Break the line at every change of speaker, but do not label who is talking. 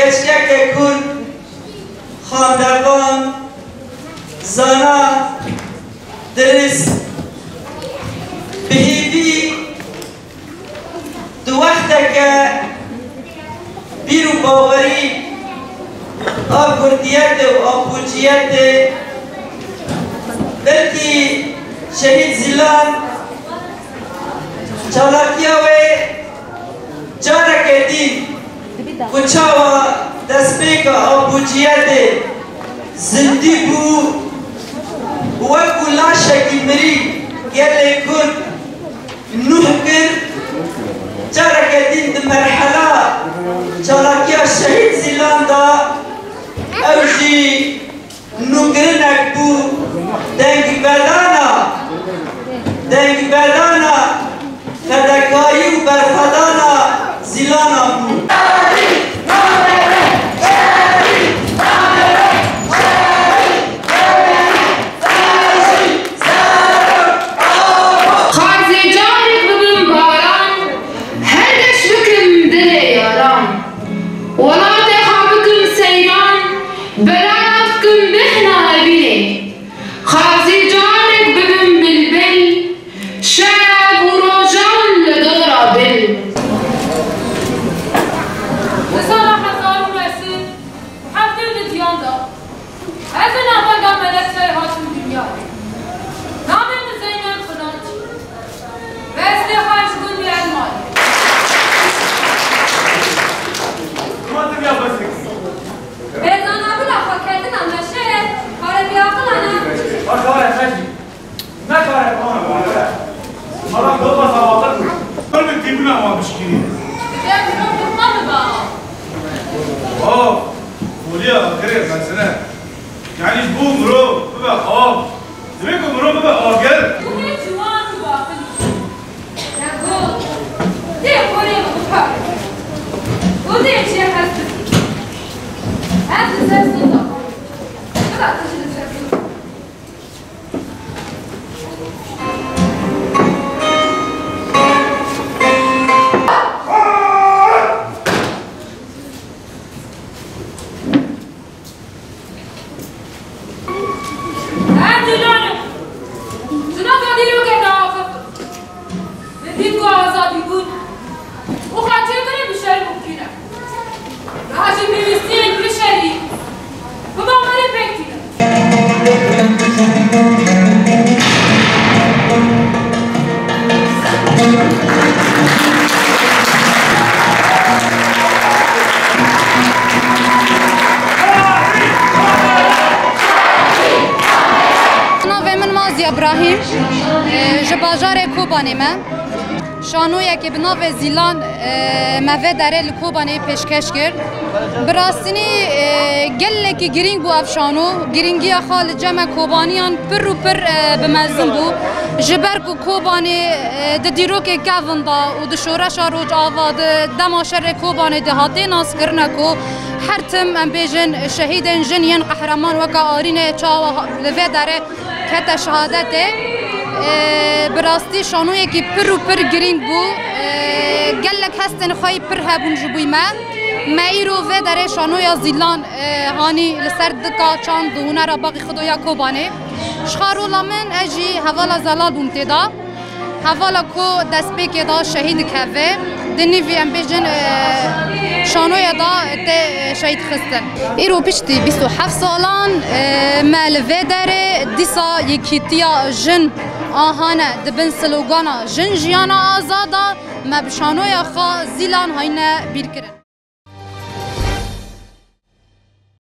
گشتک کرد خاندوان زانا درست بهیوی دو وقت که بیرو باوری آب گردیت و آب بوجیت بلکی شهید زیلان چالاکیا و جارک دین کچاوا دسپیک آب بوجیت زندی بو وکو لاشکی مری گلی کن نوح کرد جارك دين مرحلة شراكيا الشهيد زيلان دا أوجي نقرنك بو دنگ بدانا فدكاري وبرخدانا زيلانا بو
يعني بو مرو ببقى خواب زميكم مرو ببقى آجر
ابراهیم جباجار کوبانی من شانویه که بناو زیلان موه داره لکوبانی پیشکش کرد براستینی گله که گرینگ بو افشانو گرینگی خال جمع کوبانیان پر و پر بمزن بو جبر کو کوبانی د دیرو که کون دا و د شورش روج آواد دماشر کوبانی دهاتی ناس کرنه کو هر تم ام بیجن شهید جنین قهرمان وکا آرین چاو لوه داره کت شهادته براستی شانویه که پر و پر گرینگ بو گلک هستن خواهی پر هبون جبوی ما ایرو و داره شانویا زیلان هانی لسر دکا چاند دونه را باقی خدویا کوبانه شخارولا من اجی حوالا زلال بوم تیدا حوالا کو دست پیک دا شهید کهوه دنیوی ام بیجن شانویا دا ته شهید خستن ایرو پیشتی 27 سالان مالوه داره دیسا یکیتیا جن آهانه دبن سلوگانا جن جیانا آزادا ما بشانویا خوا زیلان هاینه بیر کرن